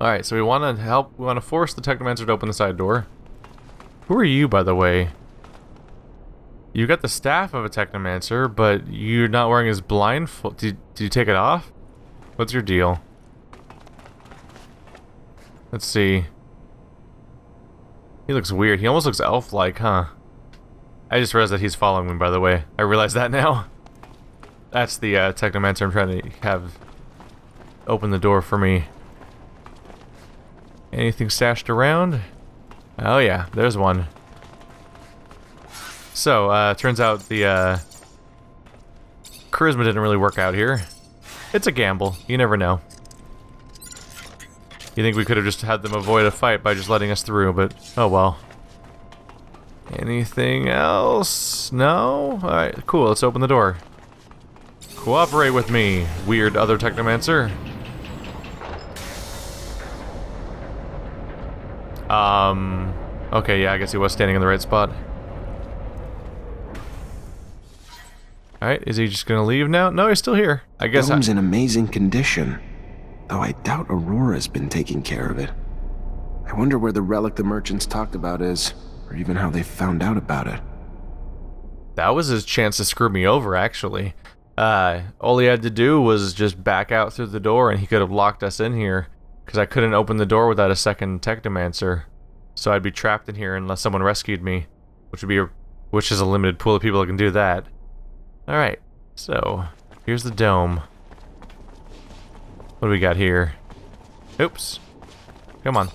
Alright, so we want to help. We want to force the Technomancer to open the side door. Who are you, by the way? You got the staff of a Technomancer, but you're not wearing his blindfold. Did you take it off? What's your deal? Let's see. He looks weird. He almost looks elf-like, huh? I just realized that he's following me, by the way. I realize that now. That's the Technomancer I'm trying to have open the door for me. Anything stashed around? Oh yeah, there's one. So, turns out the charisma didn't really work out here. It's a gamble. You never know. You think we could have just had them avoid a fight by just letting us through, but oh well. Anything else? No? Alright, cool, let's open the door. Cooperate with me, weird other Technomancer. Okay, yeah, I guess he was standing in the right spot. Alright, is he just gonna leave now? No, he's still here. I guess The home's in amazing condition, though I doubt Aurora's been taking care of it. I wonder where the relic the merchants talked about is, or even how they found out about it. That was his chance to screw me over, actually. All he had to do was just back out through the door and he could have locked us in here, because I couldn't open the door without a second Technomancer. So I'd be trapped in here unless someone rescued me, which is a limited pool of people that can do that. Alright, so here's the dome. What do we got here? Oops. Come on.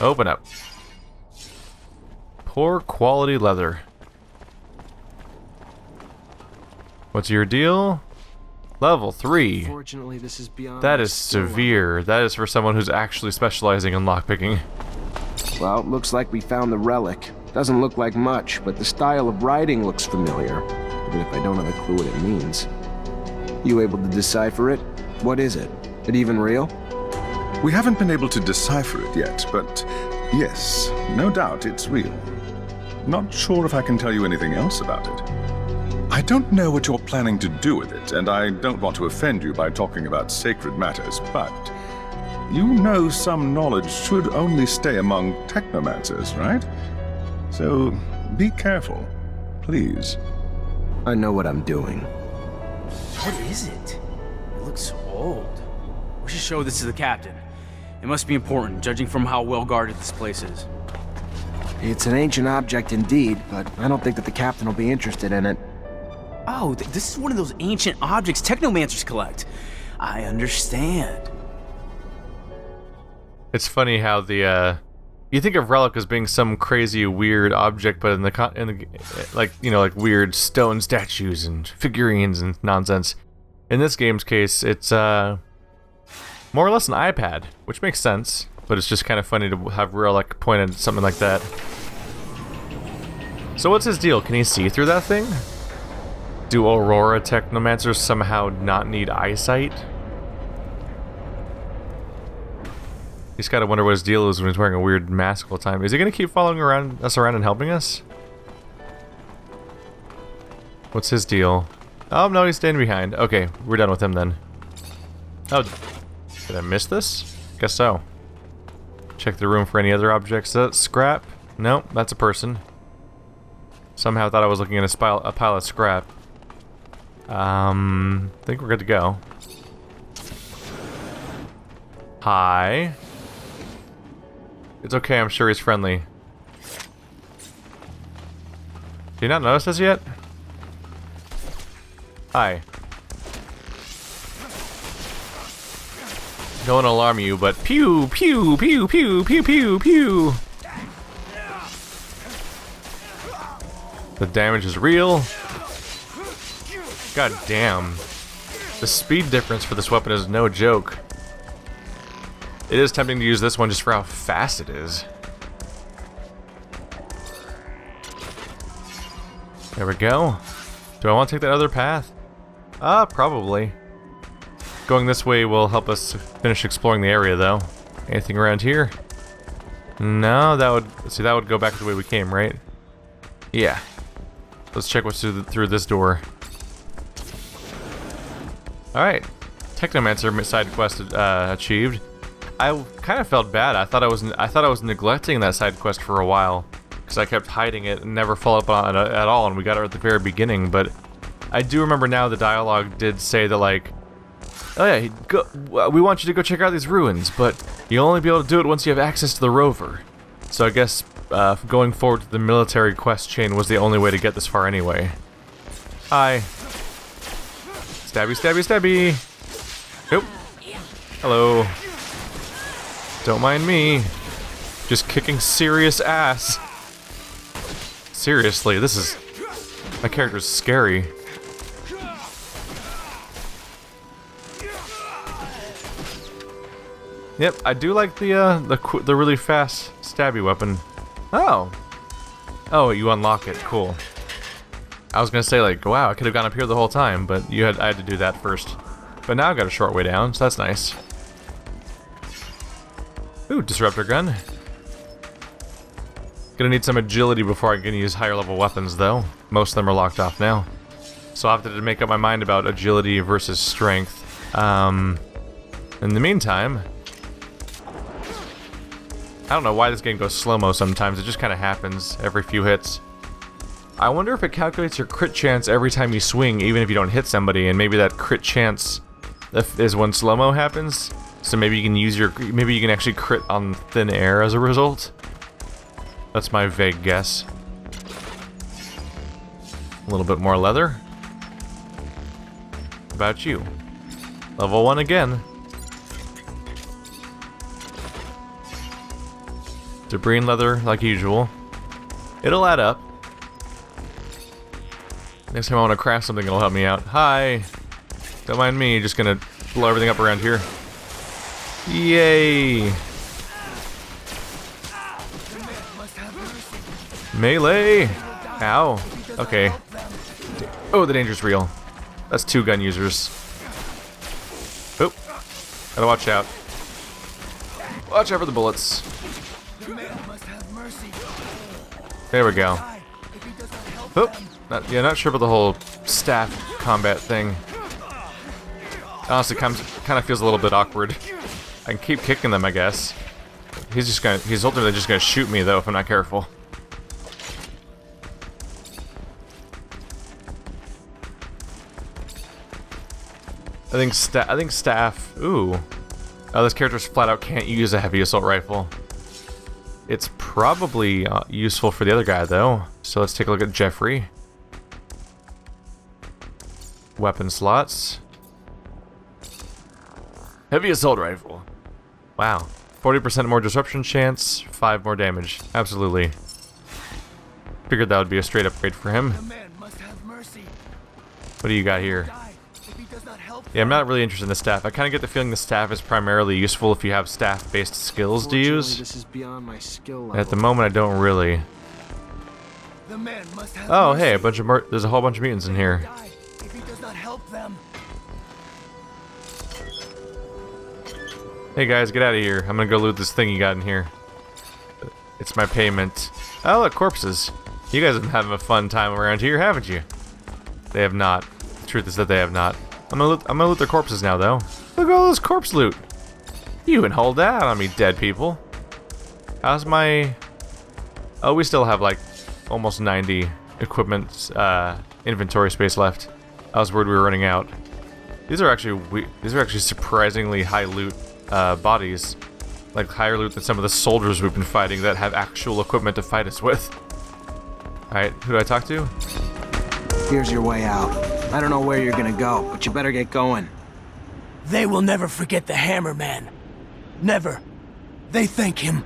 Open up. Poor quality leather. What's your deal? Level 3. Fortunately, this is beyond That is severe. That is for someone who's actually specializing in lockpicking. Well, looks like we found the relic. Doesn't look like much, but the style of writing looks familiar, even if I don't have a clue what it means. You able to decipher it? What is it? It even real? We haven't been able to decipher it yet, but yes, no doubt it's real. Not sure if I can tell you anything else about it. I don't know what you're planning to do with it, and I don't want to offend you by talking about sacred matters, but you know some knowledge should only stay among Technomancers, right? So be careful, please. I know what I'm doing. What is it? It looks old. We should show this to the captain. It must be important, judging from how well guarded this place is. It's an ancient object indeed, but I don't think that the captain will be interested in it. Oh, this is one of those ancient objects Technomancers collect. I understand. It's funny how the you think of relic as being some crazy weird object, but in the like, you know, like weird stone statues and figurines and nonsense. In this game's case, it's more or less an iPad, which makes sense, but it's just kind of funny to have relic pointed at something like that. So what's his deal? Can he see through that thing? Do Aurora Technomancers somehow not need eyesight? He's gotta wonder what his deal is when he's wearing a weird mask all the time. Is he gonna keep following us around and helping us? What's his deal? Oh no, he's staying behind. Okay, we're done with him then. Oh, did I miss this? Guess so. Check the room for any other objects. Is that scrap? Nope, that's a person. Somehow thought I was looking at a pile of scrap. I think we're good to go. Hi. It's okay, I'm sure he's friendly. Do you not notice us yet? Hi. Don't want to alarm you, but pew, pew, pew, pew, pew, pew, pew. The damage is real. God damn. The speed difference for this weapon is no joke. It is tempting to use this one just for how fast it is. There we go. Do I want to take that other path? Probably. Going this way will help us finish exploring the area, though. Anything around here? No, that would go back the way we came, right? Yeah. Let's check what's through this door. Alright. Technomancer side quest achieved. I kind of felt bad. I thought I was neglecting that side quest for a while because I kept hiding it and never followed up on it at all, and we got it at the very beginning. But I do remember now the dialogue did say that, like, oh yeah, we want you to go check out these ruins, but you'll only be able to do it once you have access to the rover. So I guess going forward to the military quest chain was the only way to get this far anyway. Hi. Stabby, stabby, stabby. Nope. Hello. Don't mind me. Just kicking serious ass. Seriously, this is... my character's scary. Yep, I do like the really fast stabby weapon. Oh. Oh, you unlock it. Cool. I was gonna say, like, wow, I could have gone up here the whole time, but I had to do that first. But now I've got a short way down, so that's nice. Ooh, disruptor gun. Gonna need some agility before I can use higher level weapons, though. Most of them are locked off now. So I'll have to make up my mind about agility versus strength. In the meantime... I don't know why this game goes slow-mo sometimes. It just kind of happens every few hits. I wonder if it calculates your crit chance every time you swing, even if you don't hit somebody, and maybe that crit chance is when slow-mo happens. So maybe you can use maybe you can actually crit on thin air as a result. That's my vague guess. A little bit more leather. How about you? Level 1 again. Debris and leather, like usual. It'll add up. Next time I want to craft something, it'll help me out. Hi! Don't mind me, just gonna blow everything up around here. Yay! Melee! Ow! Okay. Oh, the danger's real. That's 2 gun users. Oh! Gotta watch out. Watch out for the bullets. There we go. Oh! Not sure about the whole staff combat thing. Honestly, kind of feels a little bit awkward. I can keep kicking them, I guess. He's ultimately just gonna shoot me though if I'm not careful. I think staff. Ooh. Oh, this character's flat out can't use a heavy assault rifle. It's probably useful for the other guy though. So let's take a look at Jeffrey. Weapon slots. Heavy assault rifle. Wow. 40% more disruption chance, 5 more damage. Absolutely. Figured that would be a straight upgrade for him. What do you got here? Yeah, I'm not really interested in the staff. I kind of get the feeling the staff is primarily useful if you have staff-based skills to use. This is beyond my skill level. At the moment, I don't really. Oh, hey, a bunch of there's a whole bunch of mutants in here. Hey guys, get out of here. I'm gonna go loot this thing you got in here. It's my payment. Oh, look, corpses. You guys have been having a fun time around here, haven't you? They have not. The truth is that they have not. I'm gonna loot their corpses now, though. Look at all this corpse loot. You can hold that on me, dead people. How's my... Oh, we still have, like, almost 90 equipment, inventory space left. I was worried we were running out. These are actually surprisingly high loot bodies. Like, higher loot than some of the soldiers we've been fighting that have actual equipment to fight us with. Alright, who do I talk to? Here's your way out. I don't know where you're gonna go, but you better get going. They will never forget the Hammer Man. Never. They thank him.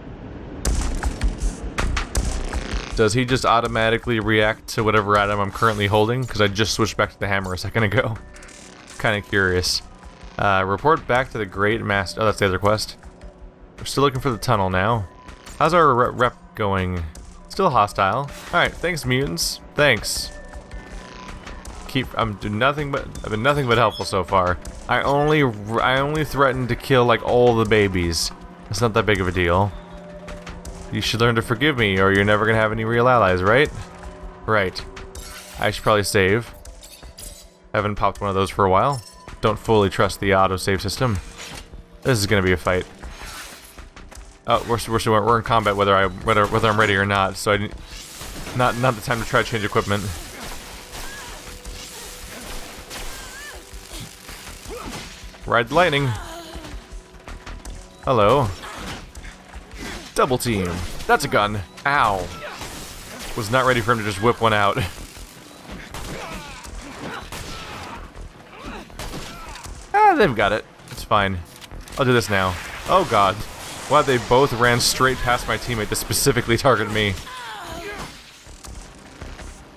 Does he just automatically react to whatever item I'm currently holding? Because I just switched back to the hammer a second ago. Kind of curious. Report back to the Great Master. Oh, that's the other quest. We're still looking for the tunnel now. How's our rep going? Still hostile. Alright, thanks mutants. Thanks. I've been nothing but helpful so far. I only threatened to kill like all the babies. It's not that big of a deal. You should learn to forgive me or you're never gonna have any real allies, right? Right. I should probably save. Haven't popped one of those for a while. Don't fully trust the autosave system. This is gonna be a fight. Oh, we're in combat whether I'm ready or not. So not the time to try to change equipment. Ride the lightning. Hello. Double team. That's a gun. Ow. Was not ready for him to just whip one out. Ah, they've got it. It's fine. I'll do this now. Oh god. Wow, they both ran straight past my teammate to specifically target me.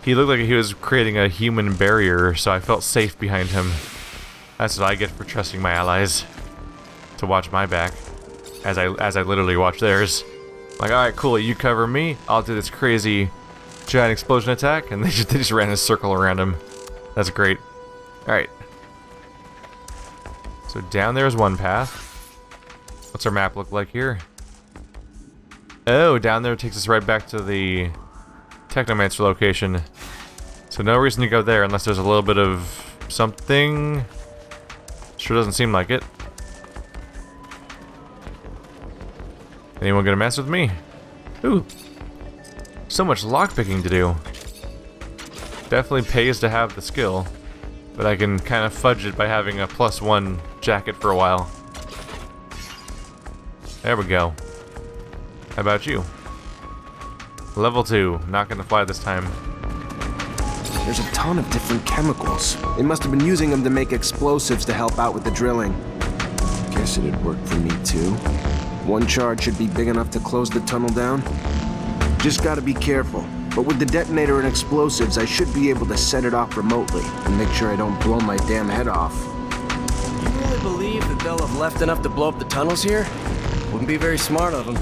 He looked like he was creating a human barrier, so I felt safe behind him. That's what I get for trusting my allies to watch my back, as I literally watch theirs. Like, alright, cool, you cover me, I'll do this crazy giant explosion attack, and they just ran in a circle around him. That's great. Alright. So down there is one path. What's our map look like here? Oh, down there takes us right back to the Technomancer location. So no reason to go there unless there's a little bit of something. Sure doesn't seem like it. Anyone gonna mess with me? Ooh. So much lockpicking to do. Definitely pays to have the skill. But I can kind of fudge it by having a +1 jacket for a while. There we go. How about you? Level 2. Not gonna fly this time. There's a ton of different chemicals. They must have been using them to make explosives to help out with the drilling. Guess it'd work for me too. One charge should be big enough to close the tunnel down. Just gotta be careful. But with the detonator and explosives, I should be able to set it off remotely and make sure I don't blow my damn head off. You really believe that they'll have left enough to blow up the tunnels here? Wouldn't be very smart of them.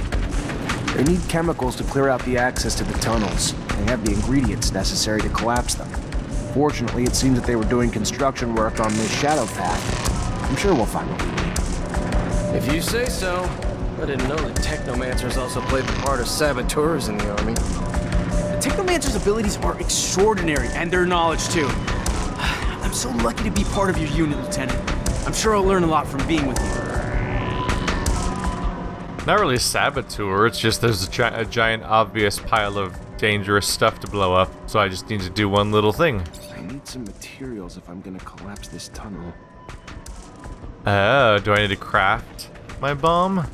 They need chemicals to clear out the access to the tunnels. They have the ingredients necessary to collapse them. Fortunately, it seems that they were doing construction work on this shadow path. I'm sure we'll find what we need. If you say so. I didn't know that Technomancers also played the part of saboteurs in the army. The Technomancer's abilities are extraordinary, and their knowledge too. I'm so lucky to be part of your unit, Lieutenant. I'm sure I'll learn a lot from being with you. Not really a saboteur, it's just there's a giant obvious pile of dangerous stuff to blow up, so I just need to do one little thing. I need some materials if I'm gonna collapse this tunnel. Oh, do I need to craft my bomb?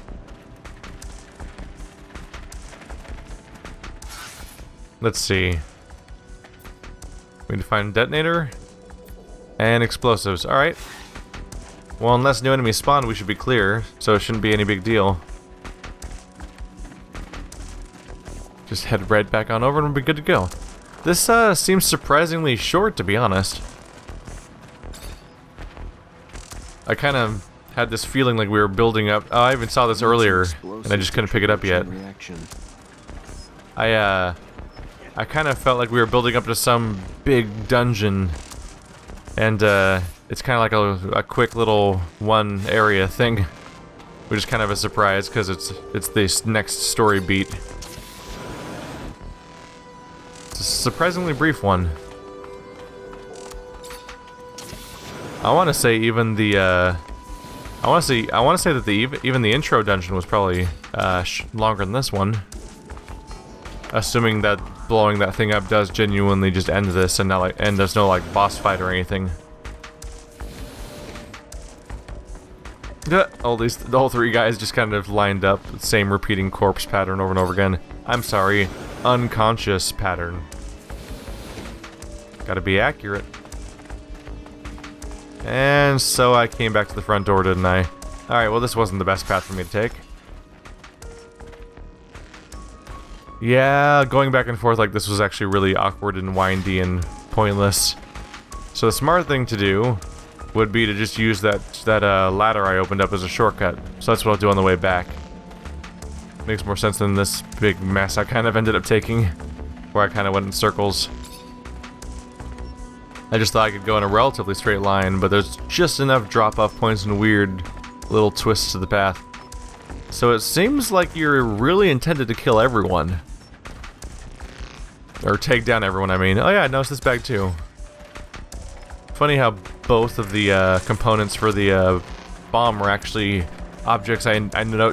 Let's see. We need to find a detonator and explosives. Alright. Well, unless new enemies spawn, we should be clear, so it shouldn't be any big deal. Just head right back on over and we'll be good to go. This seems surprisingly short, to be honest. I kind of had this feeling like we were building up. Oh, I even saw this earlier, and I just couldn't pick it up yet. I kind of felt like we were building up to some big dungeon, and it's kind of like a quick little one area thing, which is kind of a surprise because it's this next story beat. It's a surprisingly brief one. I want to say even the I want to say that even the intro dungeon was probably longer than this one. Assuming that blowing that thing up does genuinely just end this and there's no like boss fight or anything. All three guys just kind of lined up, same repeating corpse pattern over and over again. I'm sorry, unconscious pattern. Gotta be accurate. And so I came back to the front door, didn't I? Alright, well this wasn't the best path for me to take. Yeah, going back and forth like this was actually really awkward and windy and pointless. So the smart thing to do would be to just use that ladder I opened up as a shortcut. So that's what I'll do on the way back. Makes more sense than this big mess I kind of ended up taking, where I kind of went in circles. I just thought I could go in a relatively straight line, but there's just enough drop-off points and weird little twists to the path. So it seems like you're really intended to kill everyone. Or take down everyone, I mean. Oh yeah, I noticed this bag too. Funny how both of the components for the bomb were actually objects I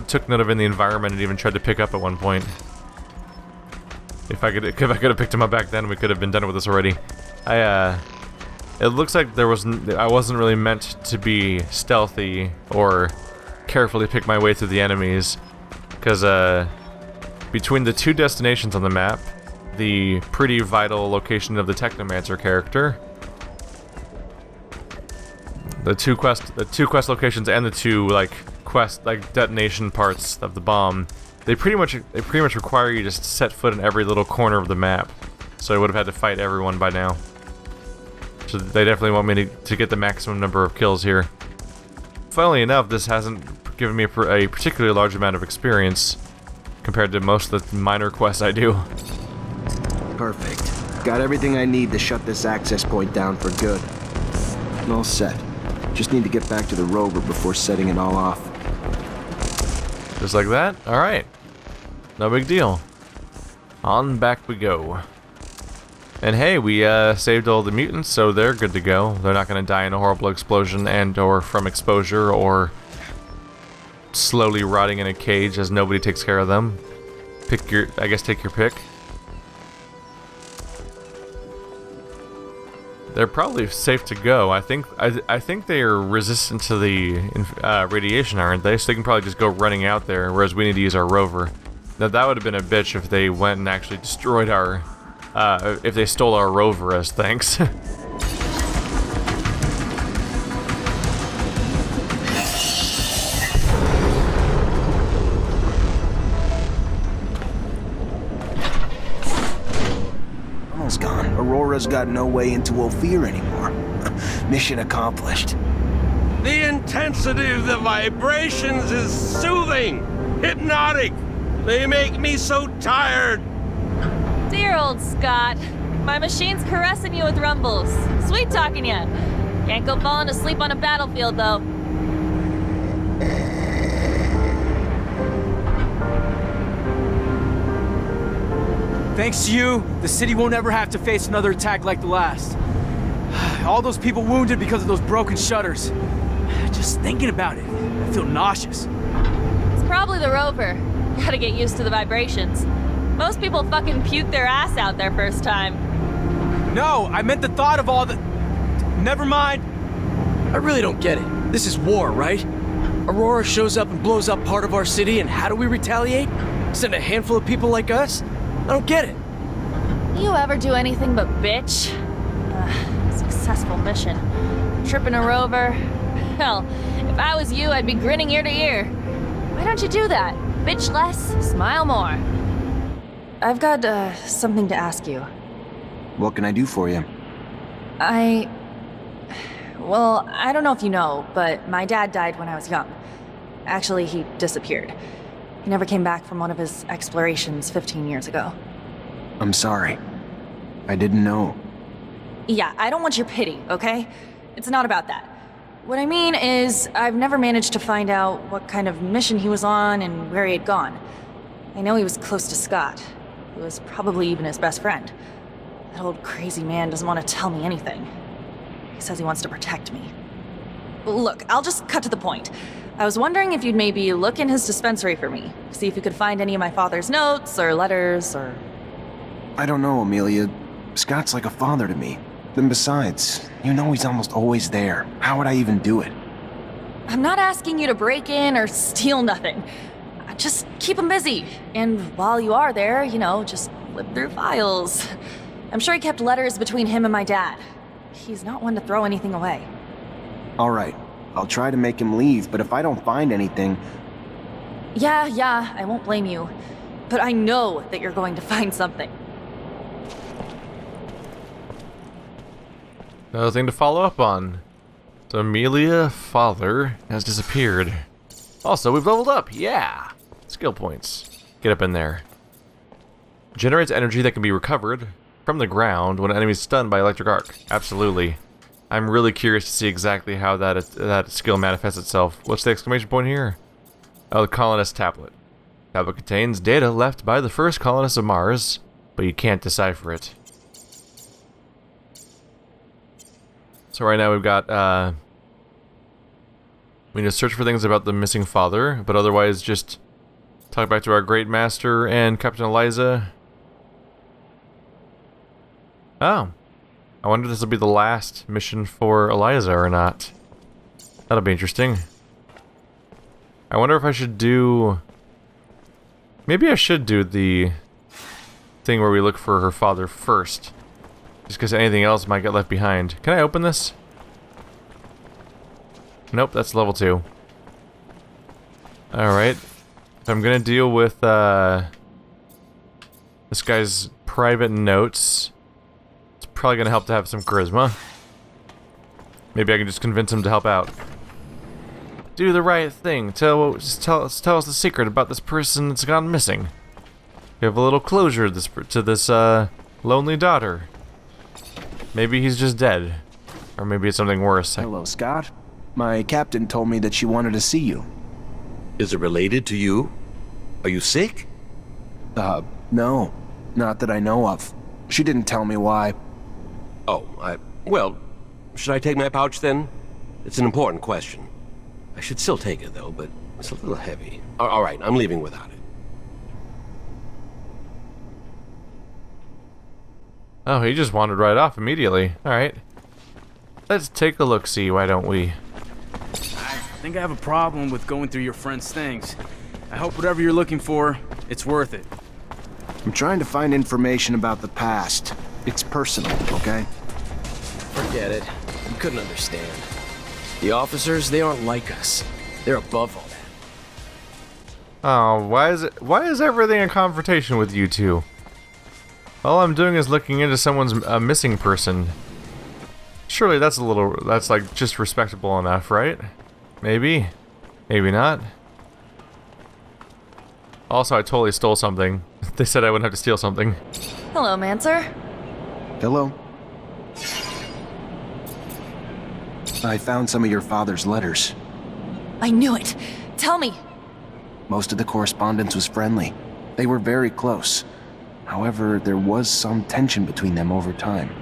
took note of in the environment and even tried to pick up at one point. If I could have picked them up back then, we could have been done with this already. It looks like I wasn't really meant to be stealthy or carefully pick my way through the enemies, because between the two destinations on the map, the pretty vital location of the Technomancer character, the two quest locations, and the two detonation parts of the bomb, they pretty much require you to set foot in every little corner of the map. So I would have had to fight everyone by now. So they definitely want me to get the maximum number of kills here. Funnily enough, this hasn't given me a particularly large amount of experience compared to most of the minor quests I do. Perfect. Got everything I need to shut this access point down for good. All set. Just need to get back to the rover before setting it all off. Just like that? Alright. No big deal. On back we go. And hey, we saved all the mutants, so they're good to go. They're not going to die in a horrible explosion and or from exposure or slowly rotting in a cage as nobody takes care of them. Take your pick. They're probably safe to go. I think they are resistant to the radiation, aren't they? So they can probably just go running out there, whereas we need to use our rover. Now that would have been a bitch if they went and actually destroyed our... if they stole our rover as thanks. Almost gone. Aurora's got no way into Ophir anymore. Mission accomplished. The intensity of the vibrations is soothing, hypnotic. They make me so tired. Dear old Scott. My machine's caressing you with rumbles. Sweet talking ya. Can't go falling asleep on a battlefield, though. Thanks to you, the city won't ever have to face another attack like the last. All those people wounded because of those broken shutters. Just thinking about it, I feel nauseous. It's probably the rover. Gotta get used to the vibrations. Most people fucking puke their ass out their first time. No, I meant the thought of all the... Never mind. I really don't get it. This is war, right? Aurora shows up and blows up part of our city, and how do we retaliate? Send a handful of people like us? I don't get it. You ever do anything but bitch? Successful mission. Tripping a rover. Hell, if I was you, I'd be grinning ear to ear. Why don't you do that? Bitch less, smile more. I've got, something to ask you. What can I do for you? Well, I don't know if you know, but my dad died when I was young. Actually, he disappeared. He never came back from one of his explorations 15 years ago. I'm sorry. I didn't know. Yeah, I don't want your pity, okay? It's not about that. What I mean is, I've never managed to find out what kind of mission he was on and where he had gone. I know he was close to Scott, who was probably even his best friend. That old crazy man doesn't want to tell me anything. He says he wants to protect me. Look, I'll just cut to the point. I was wondering if you'd maybe look in his dispensary for me, see if you could find any of my father's notes or letters or... I don't know, Amelia. Scott's like a father to me. Then besides, you know he's almost always there. How would I even do it? I'm not asking you to break in or steal nothing. Just keep him busy. And while you are there, you know, just flip through files. I'm sure he kept letters between him and my dad. He's not one to throw anything away. All right. I'll try to make him leave, but if I don't find anything... Yeah, I won't blame you. But I know that you're going to find something. Another thing to follow up on. So Amelia, father, has disappeared. Also, we've leveled up, yeah! Skill points. Get up in there. Generates energy that can be recovered from the ground when an enemy is stunned by electric arc. Absolutely. I'm really curious to see exactly how that skill manifests itself. What's the exclamation point here? Oh, the colonist tablet. Tablet contains data left by the first colonists of Mars, but you can't decipher it. So right now we've got We need to search for things about the missing father, but otherwise just talk back to our great master and Captain Eliza. Oh. I wonder if this will be the last mission for Eliza or not. That'll be interesting. I wonder if I should do... Maybe I should do the thing where we look for her father first. Just because anything else might get left behind. Can I open this? Nope, that's level 2. Alright. If I'm gonna deal with this guy's private notes, it's probably gonna help to have some charisma. Maybe I can just convince him to help out. Do the right thing. Tell us the secret about this person that's gone missing. Give a little closure to this lonely daughter. Maybe he's just dead. Or maybe it's something worse. Hello, Scott. My captain told me that she wanted to see you. Is it related to you? Are you sick? No. Not that I know of. She didn't tell me why. Oh, well, should I take my pouch then? It's an important question. I should still take it though, but it's a little heavy. All right, I'm leaving without it. Oh, he just wandered right off immediately. Alright. Let's take a look-see, why don't we? I think I have a problem with going through your friend's things. I hope whatever you're looking for, it's worth it. I'm trying to find information about the past. It's personal, okay? Forget it. You couldn't understand. The officers, they aren't like us. They're above all that. Oh, why is everything a confrontation with you two? All I'm doing is looking into someone's missing person. Surely that's like just respectable enough, right? Maybe. Maybe not. Also, I totally stole something. They said I wouldn't have to steal something. Hello, Mancer. Hello. I found some of your father's letters. I knew it. Tell me. Most of the correspondence was friendly. They were very close. However, there was some tension between them over time.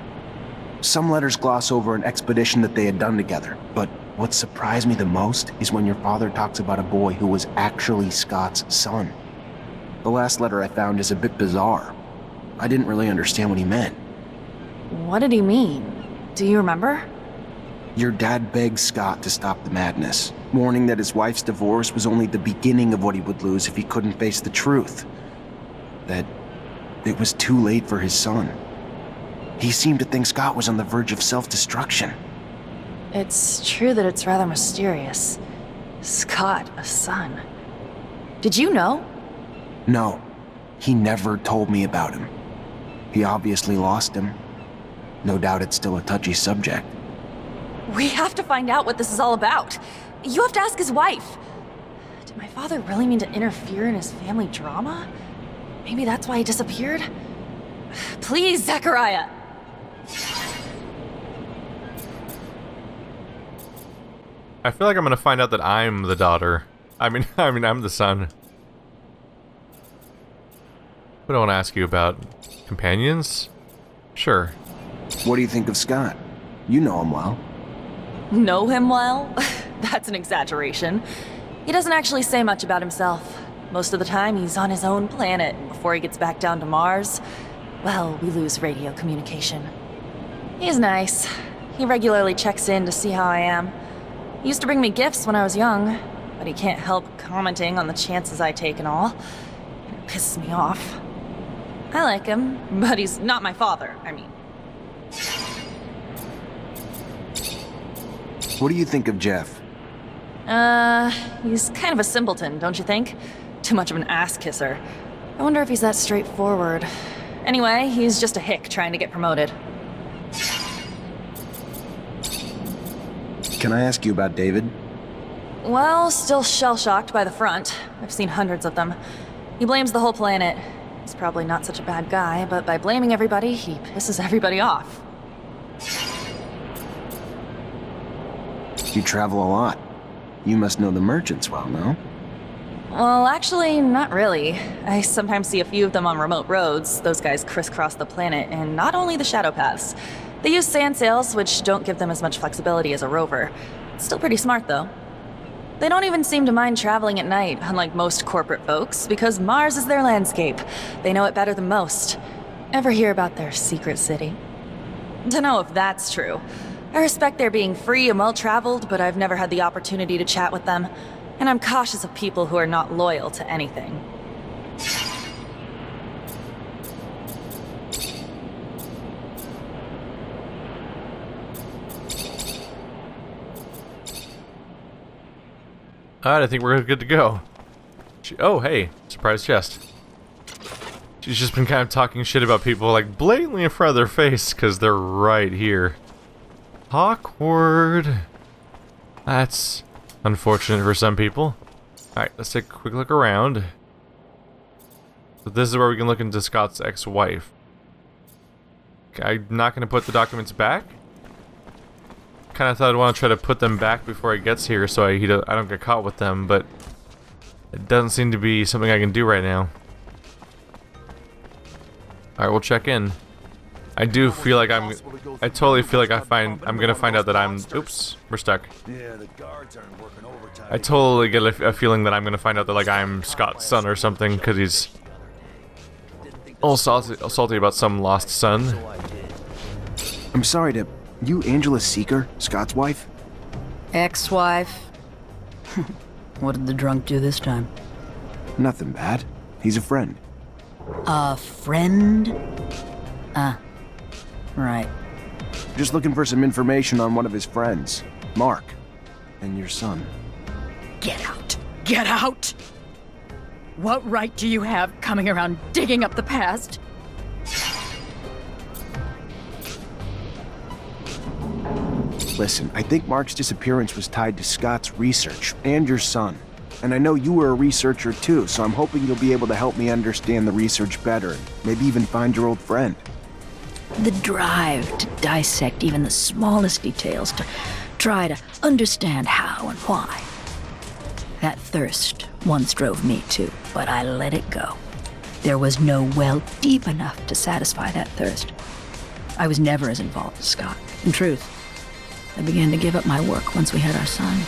Some letters gloss over an expedition that they had done together, but what surprised me the most is when your father talks about a boy who was actually Scott's son. The last letter I found is a bit bizarre. I didn't really understand what he meant. What did he mean? Do you remember? Your dad begged Scott to stop the madness, warning that his wife's divorce was only the beginning of what he would lose if he couldn't face the truth. That it was too late for his son. He seemed to think Scott was on the verge of self-destruction. It's true that it's rather mysterious. Scott, a son. Did you know? No, he never told me about him. He obviously lost him. No doubt it's still a touchy subject. We have to find out what this is all about. You have to ask his wife. Did my father really mean to interfere in his family drama? Maybe that's why he disappeared? Please, Zachariah! I feel like I'm gonna find out that I'm the daughter. I mean, I'm the son. What do I want to ask you about? Companions? Sure. What do you think of Scott? You know him well. Know him well? That's an exaggeration. He doesn't actually say much about himself. Most of the time, he's on his own planet. Before he gets back down to Mars, well, we lose radio communication. He's nice. He regularly checks in to see how I am. He used to bring me gifts when I was young, but he can't help commenting on the chances I take and all. It pisses me off. I like him, but he's not my father, I mean. What do you think of Jeff? He's kind of a simpleton, don't you think? Too much of an ass-kisser. I wonder if he's that straightforward. Anyway, he's just a hick trying to get promoted. Can I ask you about David? Well, still shell-shocked by the front. I've seen hundreds of them. He blames the whole planet. He's probably not such a bad guy, but by blaming everybody, he pisses everybody off. You travel a lot. You must know the merchants well, no? Well, actually, not really. I sometimes see a few of them on remote roads. Those guys crisscross the planet, and not only the shadow paths. They use sand sails, which don't give them as much flexibility as a rover. Still pretty smart, though. They don't even seem to mind traveling at night, unlike most corporate folks, because Mars is their landscape. They know it better than most. Ever hear about their secret city? Dunno if that's true. I respect their being free and well-traveled, but I've never had the opportunity to chat with them, and I'm cautious of people who are not loyal to anything. Alright, I think we're good to go. Oh, hey, surprise chest. She's just been kind of talking shit about people, like, blatantly in front of their face, because they're right here. Awkward. That's unfortunate for some people. Alright, let's take a quick look around. So this is where we can look into Scott's ex-wife. Okay, I'm not going to put the documents back. Kind of thought I'd want to try to put them back before he gets here so I don't get caught with them, but it doesn't seem to be something I can do right now. Alright, we'll check in. I do feel like I totally feel like I'm gonna find out that oops, we're stuck. I totally get a feeling that I'm gonna find out that, like, I'm Scott's son or something, because he's all salty about some lost son. I'm sorry to... You Angela Seeker, Scott's wife? Ex-wife? What did the drunk do this time? Nothing bad. He's a friend. A friend? Right. Just looking for some information on one of his friends, Mark, and your son. Get out! Get out! What right do you have coming around digging up the past? Listen, I think Mark's disappearance was tied to Scott's research, and your son. And I know you were a researcher too, so I'm hoping you'll be able to help me understand the research better, and maybe even find your old friend. The drive to dissect even the smallest details, to try to understand how and why. That thirst once drove me too, but I let it go. There was no well deep enough to satisfy that thirst. I was never as involved as Scott. In truth, I began to give up my work once we had our son.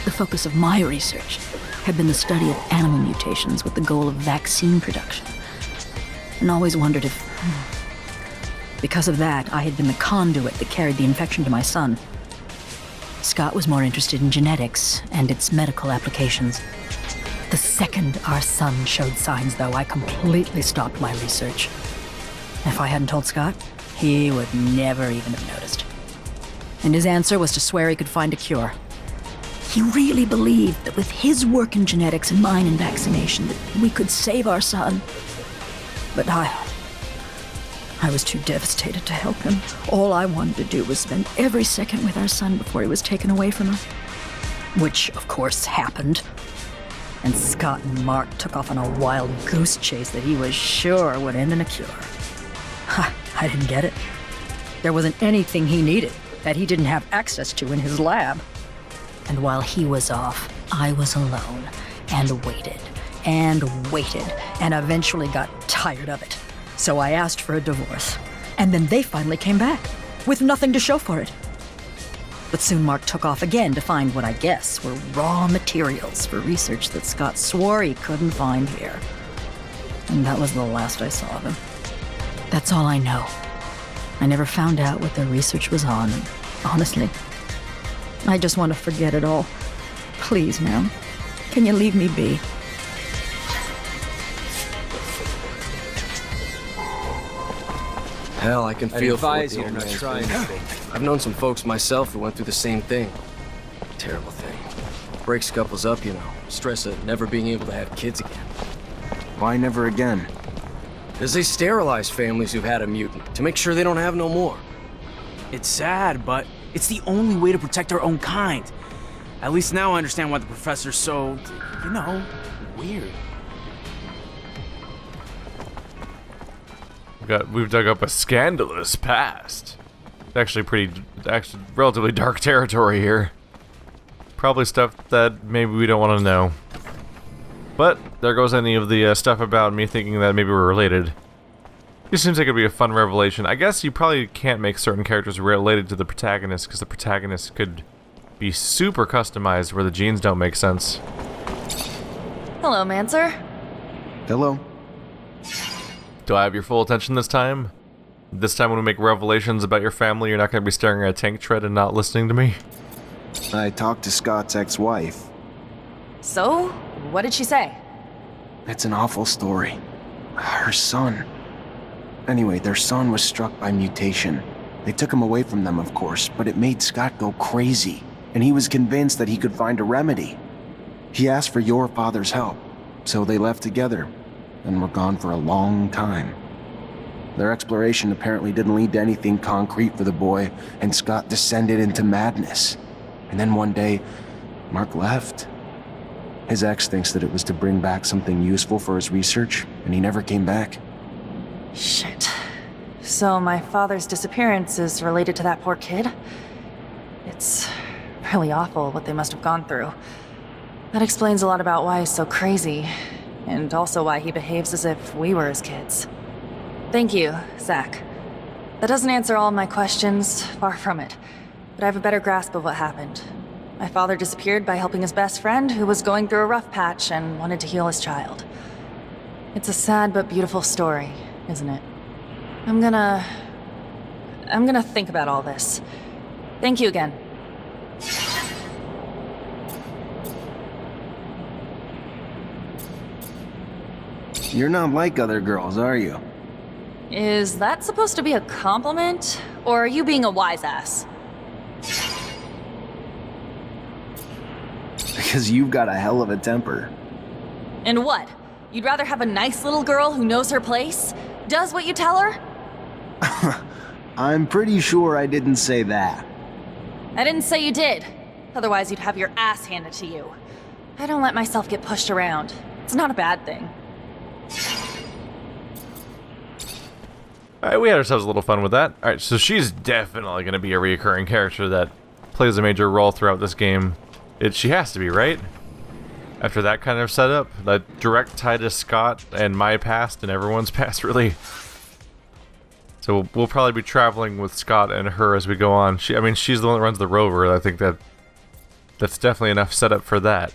The focus of my research had been the study of animal mutations with the goal of vaccine production. And always wondered if... Because of that, I had been the conduit that carried the infection to my son. Scott was more interested in genetics and its medical applications. The second our son showed signs, though, I completely stopped my research. If I hadn't told Scott, he would never even have noticed. And his answer was to swear he could find a cure. He really believed that with his work in genetics and mine in vaccination, that we could save our son. But I was too devastated to help him. All I wanted to do was spend every second with our son before he was taken away from us. Which, of course, happened. And Scott and Mark took off on a wild goose chase that he was sure would end in a cure. I didn't get it. There wasn't anything he needed that he didn't have access to in his lab. And while he was off, I was alone, and waited, and eventually got tired of it. So I asked for a divorce, and then they finally came back, with nothing to show for it. But soon Mark took off again to find what I guess were raw materials for research that Scott swore he couldn't find here. And that was the last I saw of him. That's all I know. I never found out what their research was on, and honestly, I just want to forget it all. Please, ma'am, can you leave me be? Hell, I can feel for what the old man's trying been. I've known some folks myself who went through the same thing. Terrible thing. Breaks couples up, you know. Stress of never being able to have kids again. Why never again? Because they sterilize families who've had a mutant to make sure they don't have no more. It's sad, but it's the only way to protect our own kind. At least now I understand why the professor's so, you know, weird. We've dug up a scandalous past. It's actually relatively dark territory here. Probably stuff that maybe we don't want to know. But there goes any of the stuff about me thinking that maybe we're related. It seems like it'd be a fun revelation. I guess you probably can't make certain characters related to the protagonist because the protagonist could be super customized where the genes don't make sense. Hello, Mancer. Hello? Do I have your full attention this time? This time when we make revelations about your family, you're not going to be staring at a tank tread and not listening to me? I talked to Scott's ex-wife. So, what did she say? It's an awful story. Her son. Anyway, their son was struck by mutation. They took him away from them, of course, but it made Scott go crazy, and he was convinced that he could find a remedy. He asked for your father's help, so they left together, and were gone for a long time. Their exploration apparently didn't lead to anything concrete for the boy, and Scott descended into madness. And then one day, Mark left. His ex thinks that it was to bring back something useful for his research, and he never came back. Shit. So my father's disappearance is related to that poor kid? It's really awful what they must have gone through. That explains a lot about why he's so crazy, and also why he behaves as if we were his kids. Thank you, Zach. That doesn't answer all of my questions, far from it, but I have a better grasp of what happened. My father disappeared by helping his best friend, who was going through a rough patch and wanted to heal his child. It's a sad but beautiful story, isn't it? I'm gonna think about all this. Thank you again. You're not like other girls, are you? Is that supposed to be a compliment? Or are you being a wise ass? Because you've got a hell of a temper. And what? You'd rather have a nice little girl who knows her place? Does what you tell her? I'm pretty sure I didn't say that. I didn't say you did. Otherwise you'd have your ass handed to you. I don't let myself get pushed around. It's not a bad thing. Alright, we had ourselves a little fun with that. Alright, so she's definitely going to be a recurring character that plays a major role throughout this game. She has to be, right? After that kind of setup, that direct tie to Scott and my past and everyone's past, really. So we'll probably be traveling with Scott and her as we go on. She's the one that runs the rover. I think that's definitely enough setup for that.